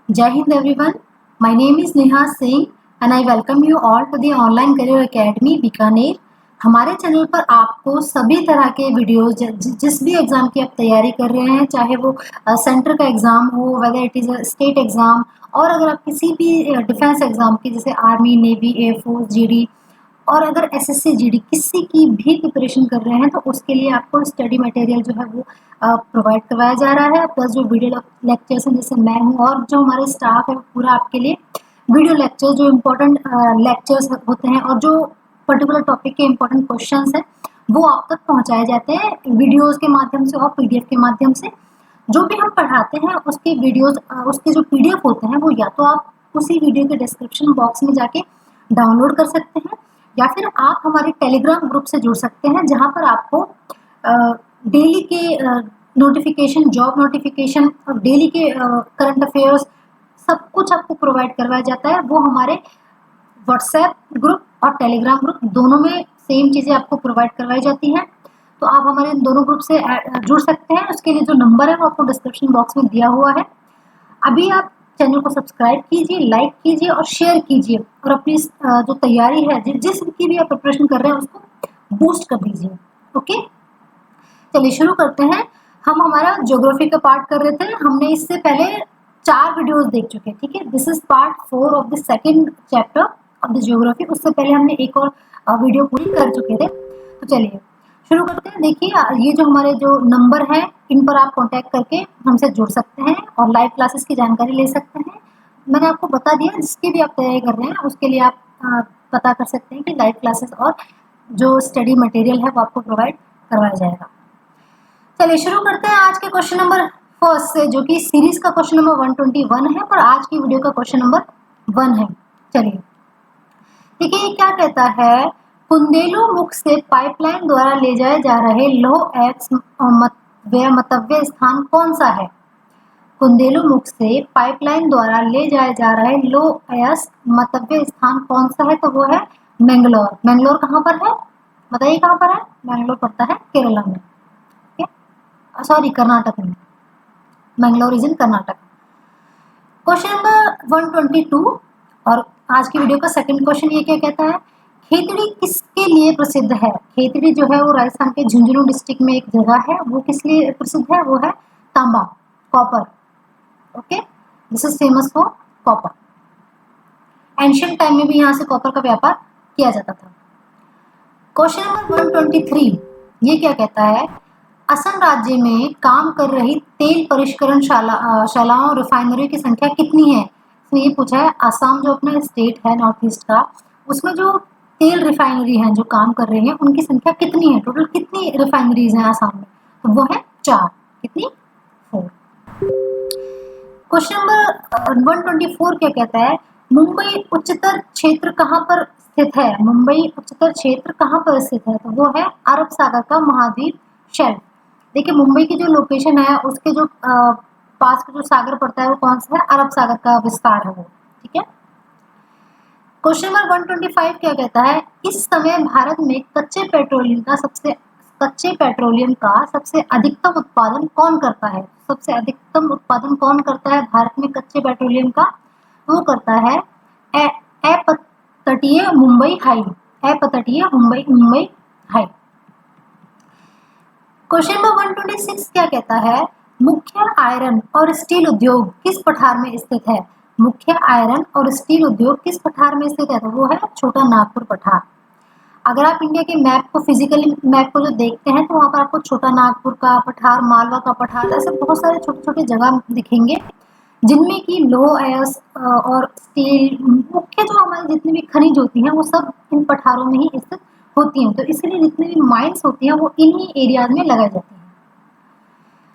Jai Hind everyone. My name is Neha Singh and I welcome you all to the Online Career Academy Bikaner. हमारे channel पर आपको सभी तरह के videos जिस भी एग्जाम की आप तैयारी कर रहे हैं, चाहे वो सेंटर का एग्जाम हो, whether it is a state exam, और अगर आप किसी भी डिफेंस एग्जाम की जैसे आर्मी, नेवी, एयरफोर्स, जीडी, और अगर एसएससी, जीडी किसी की भी प्रिपरेशन कर रहे हैं तो उसके लिए आपको स्टडी मटेरियल जो है वो प्रोवाइड करवाया जा रहा है। प्लस जो वीडियो लेक्चर्स हैं, जैसे मैं हूँ और जो हमारे स्टाफ है पूरा आपके लिए वीडियो लेक्चर, जो इम्पोर्टेंट लेक्चर्स होते हैं और जो पर्टिकुलर टॉपिक के इम्पोर्टेंट क्वेश्चंस हैं वो आप तक पहुँचाए जाते हैं वीडियोज़ के माध्यम से और पीडीएफ के माध्यम से। जो भी हम पढ़ाते हैं उसके वीडियोज़, उसके जो पीडीएफ होते हैं वो या तो आप उसी वीडियो के डिस्क्रिप्शन बॉक्स में जाके डाउनलोड कर सकते हैं, या फिर आप हमारे टेलीग्राम ग्रुप से जुड़ सकते हैं, जहां पर आपको डेली के नोटिफिकेशन, जॉब नोटिफिकेशन और डेली के करंट अफेयर्स सब कुछ आपको प्रोवाइड करवाया जाता है। वो हमारे व्हाट्सएप ग्रुप और टेलीग्राम ग्रुप दोनों में सेम चीज़ें आपको प्रोवाइड करवाई जाती हैं। तो आप हमारे इन दोनों ग्रुप से जुड़ सकते हैं। उसके लिए जो नंबर है वो आपको डिस्क्रिप्शन बॉक्स में दिया हुआ है। अभी आप चैनल को सब्सक्राइब कीजिए, लाइक कीजिए और शेयर कीजिए, और अपनी जो तैयारी है, जिस की भी आप प्रिपरेशन कर रहे हैं उसको बूस्ट कर दीजिए। ओके, चलिए शुरू करते हैं। हम हमारा ज्योग्राफी का पार्ट कर रहे थे। हमने इससे पहले 4 वीडियोस देख चुके हैं, ठीक है। This is part 4 of the second chapter of the geography. उससे पहले हमने एक और वीडियो पूरी कर चुके थे। तो चलिए शुरू करते हैं। देखिए, ये जो हमारे जो नंबर हैं इन पर आप कांटेक्ट करके हमसे जुड़ सकते हैं और लाइव क्लासेस की जानकारी ले सकते हैं। मैंने आपको बता दिया, जिसकी भी आप तैयारी कर रहे हैं उसके लिए आप पता कर सकते हैं कि लाइव क्लासेस और जो स्टडी मटेरियल है वो आपको प्रोवाइड करवाया जाएगा। चलिए शुरू करते हैं आज के क्वेश्चन नंबर फर्स्ट से, जो कि सीरीज का क्वेश्चन नंबर 121 है और आज की वीडियो का क्वेश्चन नंबर 1 है। चलिए देखिए, ये क्या कहता है। कुंदेलु मुख से पाइपलाइन द्वारा ले जाए जा रहे लौह अयस्क मतव्य स्थान कौन सा है। कुंदेलु मुख से पाइपलाइन द्वारा ले जाए जा रहे लौह अयस्क मतव्य स्थान कौन सा है, तो वो है मैंगलोर। मैंगलोर कहाँ पर है, बताइए कहाँ पर है। मैंगलोर पड़ता है केरला में, सॉरी कर्नाटक में। Mangalore is in Karnataka. Question number 122 और आज की वीडियो का सेकंड क्वेश्चन ये क्या कहता है। खेतड़ी किसके लिए प्रसिद्ध है। खेतड़ी जो है वो राजस्थान के झुंझुनू डिस्ट्रिक्ट में एक जगह है। वो किस लिए प्रसिद्ध है, वो है तांबा, copper. Okay, this is famous for copper. Ancient time में भी यहाँ से कॉपर का व्यापार किया जाता था। क्वेश्चन नंबर 123 ये क्या कहता है। असम राज्य में काम कर रही तेल परिष्करण शालाओं, रिफाइनरी की संख्या कितनी है। इसमें ये पूछा है, असम जो अपना स्टेट है नॉर्थ ईस्ट का, उसमें जो तेल रिफाइनरी हैं जो काम कर रही हैं उनकी संख्या कितनी है। टोटल कितनी रिफाइनरीज हैं आसाम में, तो वो है 4। कितनी, 4। क्वेश्चन नंबर 124 क्या कहता है। मुंबई उच्चतर क्षेत्र कहाँ पर स्थित है। मुंबई उच्चतर क्षेत्र कहाँ पर स्थित है, तो वो है अरब सागर का महाद्वीप शेल्फ। देखिए, मुंबई की जो लोकेशन है उसके जो पास का जो सागर पड़ता है वो कौन सा है, अरब सागर का विस्तार है वो, ठीक है। क्वेश्चन नंबर 125 क्या कहता है। इस समय भारत में कच्चे पेट्रोलियम का सबसे अधिकतम उत्पादन कौन करता है। सबसे अधिकतम उत्पादन कौन करता है भारत में कच्चे पेट्रोलियम का, वो करता है अपतटीय मुंबई हाई। अपतटीय मुंबई हाई। क्वेश्चन नंबर 126 क्या कहता है। मुख्य आयरन और स्टील उद्योग किस पठार में स्थित है। मुख्य आयरन और स्टील उद्योग किस पठार में स्थित है, तो वो है छोटा नागपुर पठार। अगर आप इंडिया के मैप को, फिजिकली मैप को जो देखते हैं, तो वहाँ पर आपको छोटा नागपुर का पठार, मालवा का पठार, ऐसे बहुत सारे छोटे छोटे जगह दिखेंगे जिनमें कि लौह अयस्क और स्टील, मुख्य जो हमारी जितनी भी खनिज होती हैं वो सब इन पठारों में ही स्थित होती हैं। तो इसलिए जितनी भी माइंस होती हैं वो इन्हीं एरियाज में लगाई जाती हैं।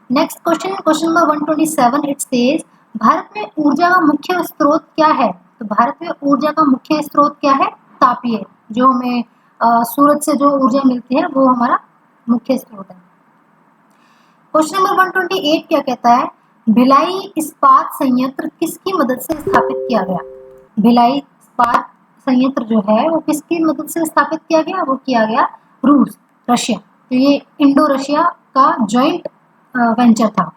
Next question, question number 127 it says, Bharat में ऊर्जा का मुख्य स्रोत क्या है। तो भारत में ऊर्जा का मुख्य स्रोत क्या है, तापीय, जो हमें सूरज से जो ऊर्जा मिलती है वो हमारा मुख्य स्रोत है। क्वेश्चन नंबर 128 क्या कहता है। भिलाई इस्पात संयंत्र किसकी मदद से स्थापित किया गया। भिलाई इस्पात संयंत्र जो है वो किसकी मदद से स्थापित किया गया, वो किया गया रूस, रशिया। तो ये इंडो रशिया का जॉइंट वेंचर था।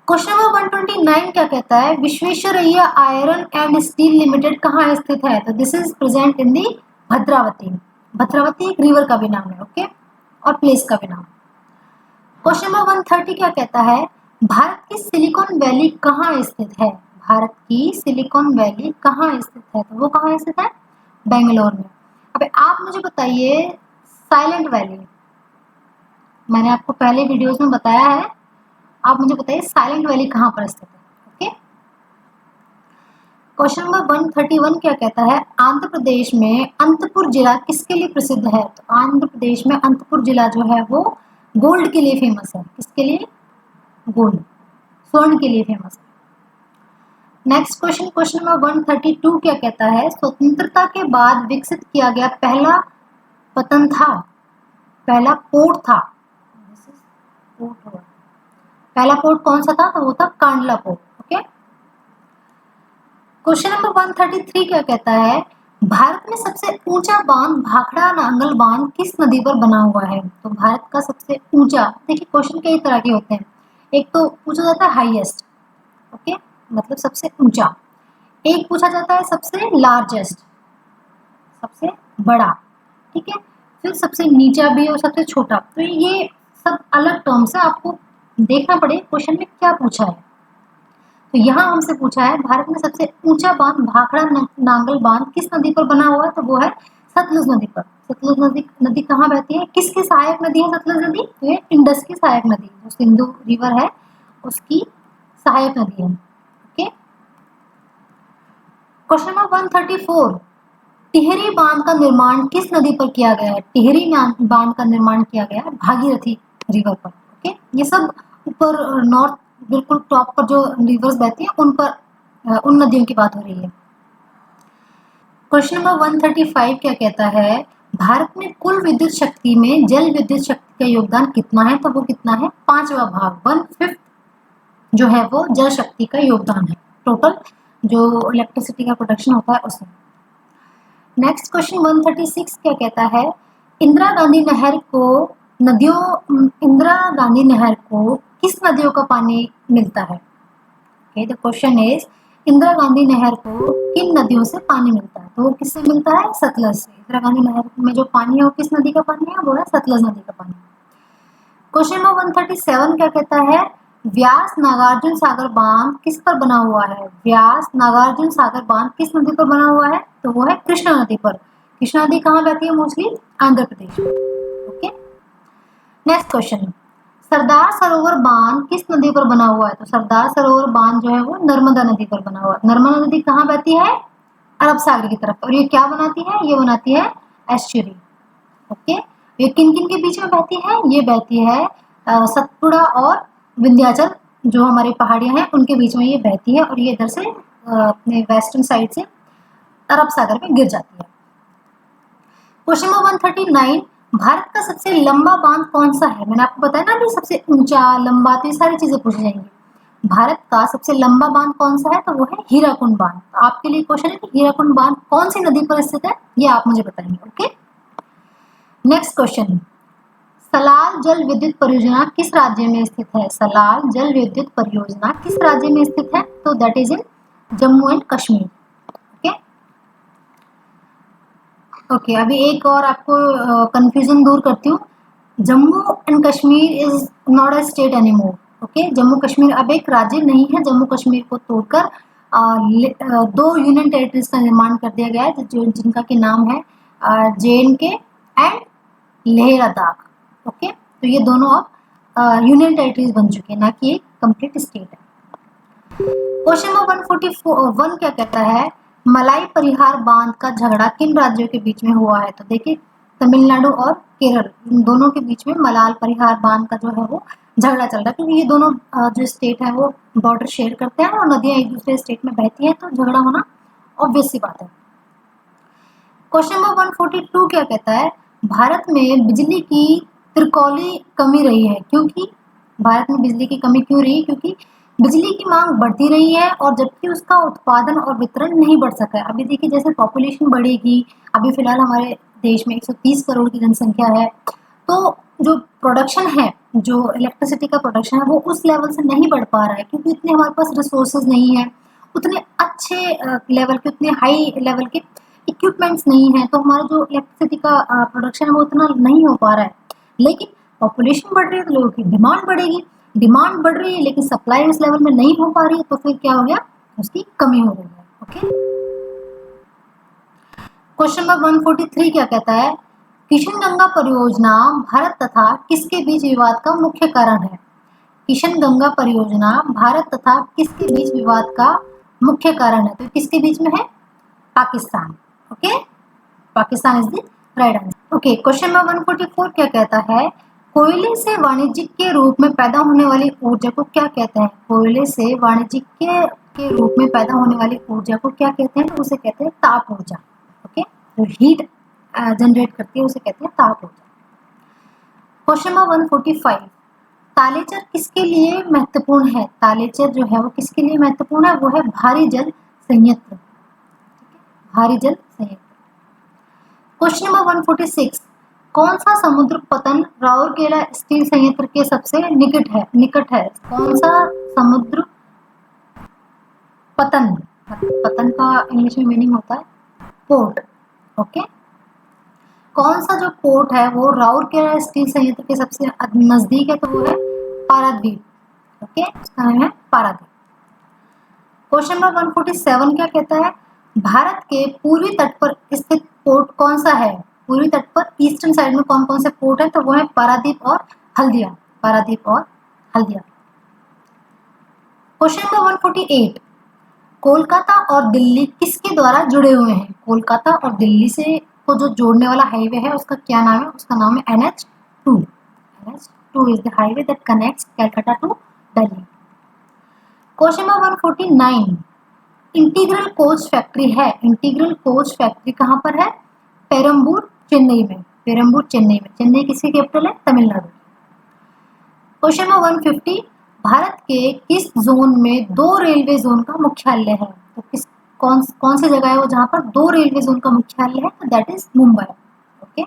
क्वेश्चन नंबर 129 क्या कहता है, Visvesvaraya iron and steel limited कहाँ स्थित है? तो दिस इज प्रेजेंट इन दी भद्रावती। भद्रावती एक रिवर का भी नाम है, ओके, और प्लेस का भी नाम। क्वेश्चन नंबर 130 क्या कहता है, भारत की सिलिकॉन वैली कहाँ स्थित है? भारत की सिलिकॉन वैली कहाँ स्थित है? तो वो कहाँ स्थित है? बेंगलोर में। अब आप मुझे बताइए, साइलेंट वैली, मैंने आपको पहले वीडियोस में बताया है, आप मुझे बताइए साइलेंट वैली कहाँ पर स्थित है? ओके। क्वेश्चन नंबर 131 क्या कहता है, आंध्र प्रदेश में अनंतपुर जिला किसके लिए प्रसिद्ध है? तो आंध्र प्रदेश में अनंतपुर जिला जो है वो गोल्ड के लिए फेमस है। किसके लिए? गोल्ड, स्वर्ण के लिए फेमस है। नेक्स्ट क्वेश्चन, क्वेश्चन नंबर 132 क्या कहता है, स्वतंत्रता के बाद विकसित किया गया पहला पतन था, पहला पोर्ट था, पहला पोर्ट कौन सा था? तो वो था Kandla port, okay. Question number 133 क्या कहता है, भारत में सबसे ऊंचा बांध भाखड़ा नांगल बांध किस नदी पर बना हुआ है? तो भारत का सबसे ऊंचा, देखिए क्वेश्चन कई तरह के होते हैं, एक तो पूछा जाता है हाईएस्ट, ओके, मतलब सबसे ऊंचा, एक पूछा जाता है सबसे लार्जेस्ट, सबसे बड़ा, ठीक है, फिर सबसे नीचा भी और सबसे छोटा। तो ये सब अलग टर्म्स है, आपको देखना पड़े क्वेश्चन में क्या पूछा है। तो यहाँ हमसे पूछा है भारत में सबसे ऊंचा बांध भाखड़ा नांगल बांध किस नदी पर बना हुआ है? तो वो है सतलुज नदी पर। सतलुज नदी कहाँ बहती है? किसकी सहायक नदी है सतलुज नदी? तो ये इंडस की सहायक नदी, जो सिंधु रिवर है उसकी सहायक नदी है, ओके। क्वेश्चन नंबर 134, टिहरी बांध का निर्माण किस नदी पर किया गया है? टिहरी बांध का निर्माण किया गया है भागीरथी रिवर पर, ओके। ये सब ऊपर नॉर्थ बिल्कुल टॉप पर जो रिवर्स बहती है उन पर, उन नदियों की बात हो रही है। क्वेश्चन नंबर 135 क्या कहता है, भारत में कुल विद्युत शक्ति में जल विद्युत शक्ति का योगदान कितना है? तो वो कितना है? 5वां भाग, 1/5 जो है वो जल शक्ति का योगदान है, टोटल जो इलेक्ट्रिसिटी का प्रोडक्शन होता है उसमें। नेक्स्ट क्वेश्चन 136 क्या कहता है, इंदिरा गांधी नहर को किस नदियों का पानी मिलता है? Okay, the question is Indira Gandhi नहर को किन नदियों से पानी मिलता है? तो वो किससे मिलता है? सतलज से। इंदिरा गांधी नहर में जो पानी है वो किस नदी का पानी है? वो है सतलज नदी का पानी। क्वेश्चन नंबर 137 क्या कहता है, व्यास नागार्जुन सागर बांध किस पर बना हुआ है? व्यास नागार्जुन सागर बांध किस नदी पर बना हुआ है? तो वो है कृष्णा नदी पर। कृष्णा नदी कहाँ बहती है? मोस्टली आंध्र प्रदेश में, okay. Next question, Sardar Sarovar बांध किस नदी पर बना हुआ है? तो सरदार सरोवर बांध जो है वो नर्मदा नदी पर बना हुआ है। नर्मदा नदी कहाँ बहती है? अरब सागर की तरफ। और ये क्या बनाती है? ये बनाती है एस्चुरी, ओके। ये किन किन के बीच में बहती है? ये बहती है सतपुड़ा और विंध्याचल जो हमारी पहाड़ियां हैं उनके बीच में ये बहती है, और ये इधर से अपने वेस्टर्न साइड से अरब सागर में गिर जाती है। क्वेश्चन नंबर 139, भारत का सबसे लंबा बांध कौन सा है? मैंने आपको बताया ना, अभी सबसे ऊंचा, लंबा, तो ये सारी चीजें पूछी जाएंगी। भारत का सबसे लंबा बांध कौन सा है? तो वो है हीराकुंड बांध। तो आपके लिए क्वेश्चन है कि हीराकुंड बांध कौन सी नदी पर स्थित है, ये आप मुझे बताएंगे, ओके। नेक्स्ट क्वेश्चन, सलाल जल विद्युत परियोजना किस राज्य में स्थित है? सलाल जल विद्युत परियोजना किस राज्य में स्थित है? तो that is in Jammu and Kashmir, okay. Okay, अभी एक और आपको कंफ्यूजन दूर करती हूँ। Jammu and Kashmir is not a state anymore, okay. Jammu Kashmir अब एक राज्य नहीं है। जम्मू कश्मीर को तोड़कर 2 यूनियन टेरिटरीज का निर्माण कर दिया गया है, जिनका के नाम है JNK and Leh Ladakh, okay. तो ये दोनों अब यूनियन टेरिटरीज बन चुके हैं, ना कि एक कंप्लीट स्टेट है। क्वेश्चन नंबर 141 क्या कहता है, मलाई परिहार बांध का झगड़ा किन राज्यों के बीच में हुआ है? तो देखिए तमिलनाडु और केरल, इन दोनों के बीच में मलाल परिहार बांध का जो है वो झगड़ा चल रहा है, क्योंकि ये दोनों जो स्टेट है वो बॉर्डर शेयर करते हैं और नदियां एक दूसरे स्टेट में बहती है, तो झगड़ा होना ऑब्वियस सी बात है। क्वेश्चन नंबर 142 क्या कहता है, भारत में बिजली की त्रिकौली कमी रही है, क्योंकि भारत में बिजली की कमी क्यों रही? क्योंकि बिजली की मांग बढ़ती रही है और जबकि उसका उत्पादन और वितरण नहीं बढ़ सका है। अभी देखिए जैसे पॉपुलेशन बढ़ेगी, अभी फिलहाल हमारे देश में 130 करोड़ की जनसंख्या है, तो जो प्रोडक्शन है, जो इलेक्ट्रिसिटी का प्रोडक्शन है वो उस लेवल से नहीं बढ़ पा रहा है, क्योंकि इतने हमारे पास रिसोर्सेज नहीं है, उतने अच्छे लेवल के, उतने हाई लेवल के इक्विपमेंट्स नहीं है, तो हमारा जो इलेक्ट्रिसिटी का प्रोडक्शन है वो उतना नहीं हो पा रहा है। लेकिन पॉपुलेशन बढ़ रही है तो लोगों की डिमांड बढ़ेगी, डिमांड बढ़ रही है लेकिन सप्लाई उस लेवल में नहीं हो पा रही है, तो फिर क्या हो गया, उसकी कमी हो रही है। ओके, क्वेश्चन नंबर 143 क्या कहता है, किशन गंगा परियोजना भारत तथा किसके बीच विवाद का मुख्य कारण है। किशन गंगा परियोजना भारत तथा किसके बीच विवाद का मुख्य कारण है, तो किसके बीच में है, Pakistan. Okay, Pakistan is the right answer. Okay, question number 144 क्या कहता है, कोयले से वाणिज्यिक के रूप में पैदा होने वाली ऊर्जा को क्या कहते हैं। कोयले से वाणिज्यिक के रूप में पैदा होने वाली ऊर्जा को क्या कहते हैं, तो उसे कहते हैं ताप ऊर्जा। ओके, जो हीट जनरेट करती है उसे कहते हैं ताप ऊर्जा। क्वेश्चन नंबर 145, तालेचर किसके लिए महत्वपूर्ण है। तालेचर जो है वो किसके लिए महत्वपूर्ण है, वो है भारी जल संयंत्र, भारी जल संयंत्र। क्वेश्चन नंबर 146, कौन सा समुद्र पतन राउरकेला स्टील संयंत्र के सबसे निकट है। कौन सा समुद्र पतन, पतन का इंग्लिश में मीनिंग होता है पोर्ट। ओके, कौन सा जो पोर्ट है वो राउरकेला स्टील संयंत्र के सबसे नजदीक है, तो वो है पारादीप। ओके, उसका नाम है पारादीप। क्वेश्चन नंबर 147 क्या कहता है, भारत के पूर्वी तट पर स्थित पोर्ट कौन सा है। पूर्वी तट पर ईस्टर्न साइड में कौन कौन से पोर्ट है, तो वो है पारादीप और हल्दिया, पारादीप और हल्दिया। क्वेश्चन नंबर 148, कोलकाता और दिल्ली किसके द्वारा जुड़े हुए हैं। कोलकाता और दिल्ली से को जो जोड़ने वाला हाईवे है उसका क्या नाम है, उसका नाम है NH2। NH2 is the highway that connects Calcutta to Delhi. Question number 149, integral coach factory है। इंटीग्रल कोच फैक्ट्री कहाँ पर है, पेरम्बूर चेन्नई में, पेरम्बूर चेन्नई में। चेन्नई किसकी कैपिटल है, तमिलनाडु। क्वेश्चन नंबर 150, भारत के किस जोन में दो रेलवे जोन का मुख्यालय है। तो किस कौन सी जगह है वो जहां पर दो रेलवे जोन का मुख्यालय है, तो that is Mumbai. Okay,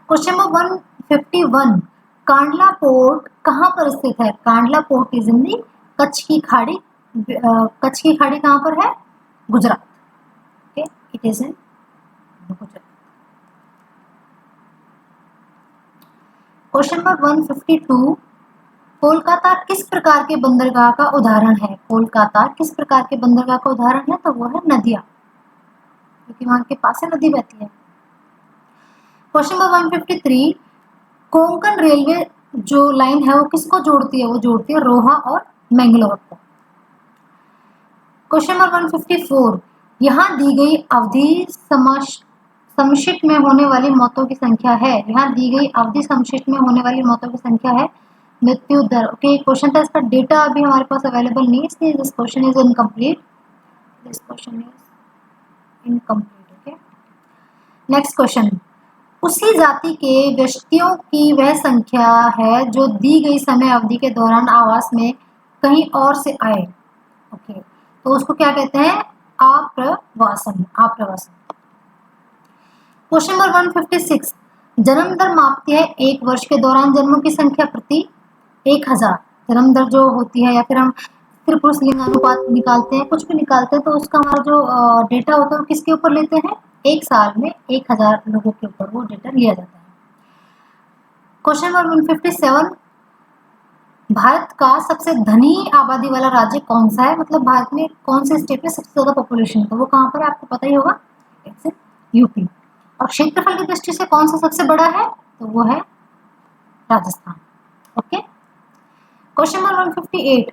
question number 151, Kandla port कहाँ पर स्थित है। कांडला पोर्ट इज इन दी कच्छ की खाड़ी। कच्छ की खाड़ी कहाँ पर है, Gujarat. Okay, it is in Gujarat. Question number 152, Kolkata किस प्रकार के बंदरगाह का उदाहरण है। कोलकाता किस प्रकार के बंदरगाह का उदाहरण है, तो वो है नदियां, क्योंकि वहां के पास से नदी बहती है। क्वेश्चन नंबर 153, कोंकण रेलवे जो लाइन है वो किसको जोड़ती है, वो जोड़ती है रोहा और मैंगलोर को। क्वेश्चन नंबर 154, यहाँ दी गई अवधि समशीत में होने वाली मौतों की संख्या है। यहाँ दी गई अवधि समशीत में होने वाली मौतों की संख्या है मृत्यु दर। ओके, क्वेश्चन था, इसका डेटा अभी हमारे पास अवेलेबल नहीं है, इसलिए this question is incomplete. This question is incomplete. Okay, next question, उसी जाति के व्यक्तियों की वह संख्या है जो दी गई समय अवधि के दौरान आवास में कहीं और से आए। ओके, तो उसको क्या कहते हैं, आप्रवासन, आप्रवासन। क्वेश्चन नंबर 156, जन्म दर मापती है एक वर्ष के दौरान जन्मों की संख्या प्रति 1000। जन्म दर जो होती है, या फिर हम स्त्री पुरुष लिंगानुपात निकालते हैं, कुछ भी निकालते हैं, तो उसका हमारा जो डेटा होता है वो किसके ऊपर लेते हैं, एक साल में 1000 लोगों के ऊपर वो डेटा लिया जाता है। क्वेश्चन नंबर 157, भारत का सबसे धनी आबादी वाला राज्य कौन सा है, मतलब भारत में कौन से स्टेट में सबसे ज्यादा पॉपुलेशन है, तो वो कहाँ पर है, आपको पता ही होगा, इट्स यूपी। और क्षेत्रफल की दृष्टि से कौन सा सबसे बड़ा है, तो वो है राजस्थान। ओके, क्वेश्चन नंबर 158,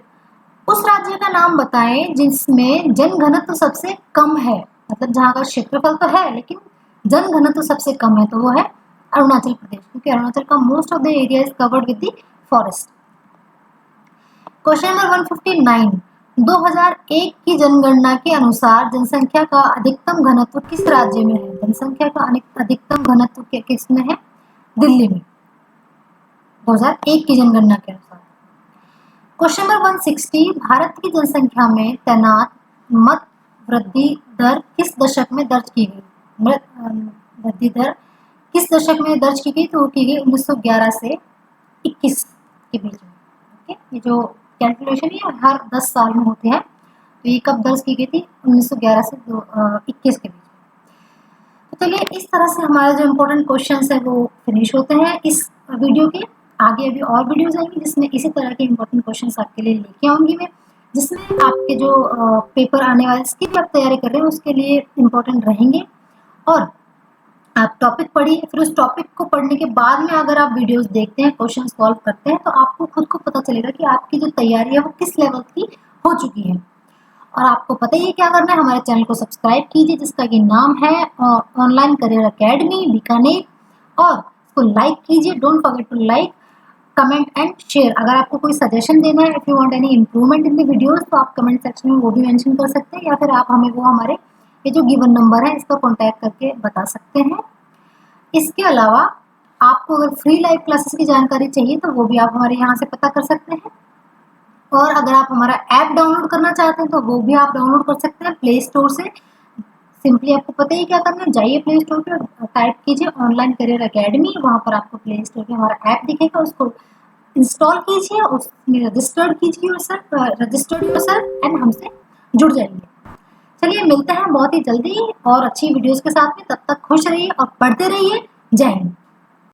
उस राज्य का नाम बताएं जिसमें जनघनत्व सबसे कम है, मतलब जहाँ का क्षेत्रफल तो है लेकिन जनघनत्व सबसे कम है, तो वो है अरुणाचल प्रदेश, क्योंकि अरुणाचल का most of the area is covered with the forest. Question number 159, 2001 की जनगणना के अनुसार जनसंख्या का अधिकतम घनत्व किस राज्य में है। जनसंख्या का अधिकतम घनत्व किस में है, दिल्ली में, 2001 की जनगणना के अनुसार। क्वेश्चन नंबर 160, भारत की जनसंख्या में तैनात मत वृद्धि दर किस दशक में दर्ज की गई। वृद्धि दर किस दशक में दर्ज की गई, तो वो की गई 1911 से 21 के बीच में। ओके, ये जो कैलकुलेशन है हर 10 साल में होते हैं, तो ये कब दर्ज की गई थी, 1911 से 21 के बीच में। तो चलिए, इस तरह से हमारे जो इम्पोर्टेंट क्वेश्चन है वो फिनिश होते हैं इस वीडियो के। आगे अभी और वीडियोज आएंगी जिसमें इसी तरह के इम्पोर्टेंट क्वेश्चन आपके लिए लेके आऊंगी मैं, जिसमें आपके जो पेपर आने वाले इसकी भी आप तैयारी कर रहे हैं उसके लिए इम्पोर्टेंट रहेंगे। और आप टॉपिक पढ़िए, फिर उस टॉपिक को पढ़ने के बाद में अगर आप वीडियोस देखते हैं, क्वेश्चन सॉल्व करते हैं, तो आपको खुद को पता चलेगा कि आपकी जो तैयारी है वो किस लेवल की हो चुकी है। और आपको पता ही है क्या करना है, हमारे चैनल को सब्सक्राइब कीजिए जिसका कि नाम है ऑनलाइन करियर एकेडमी बीकानेर, और इसको लाइक कीजिए। Don't forget to like, comment and share. अगर आपको कोई सजेशन देना है, if you want any improvement in the videos, तो आप कमेंट सेक्शन में वो भी मेंशन कर सकते हैं, या फिर आप हमें वो हमारे ये जो गिवन नंबर है इस पर कॉन्टैक्ट करके बता सकते हैं। इसके अलावा आपको अगर फ्री लाइव क्लासेस की जानकारी चाहिए तो वो भी आप हमारे यहाँ से पता कर सकते हैं। और अगर आप हमारा ऐप डाउनलोड करना चाहते हैं तो वो भी आप डाउनलोड कर सकते हैं प्ले स्टोर से। सिंपली आपको पता ही क्या करना है, जाइए प्ले स्टोर पर, टाइप कीजिए ऑनलाइन करियर एकेडमी, वहाँ पर आपको प्ले स्टोर पे हमारा ऐप दिखेगा, उसको इंस्टॉल कीजिए, उसमें रजिस्टर्ड कीजिए योरसेल्फ एंड हमसे जुड़ जाइए। चलिए, मिलते हैं बहुत ही जल्दी और अच्छी वीडियोस के साथ में। तब तक खुश रहिए और पढ़ते रहिए। जय हिंद।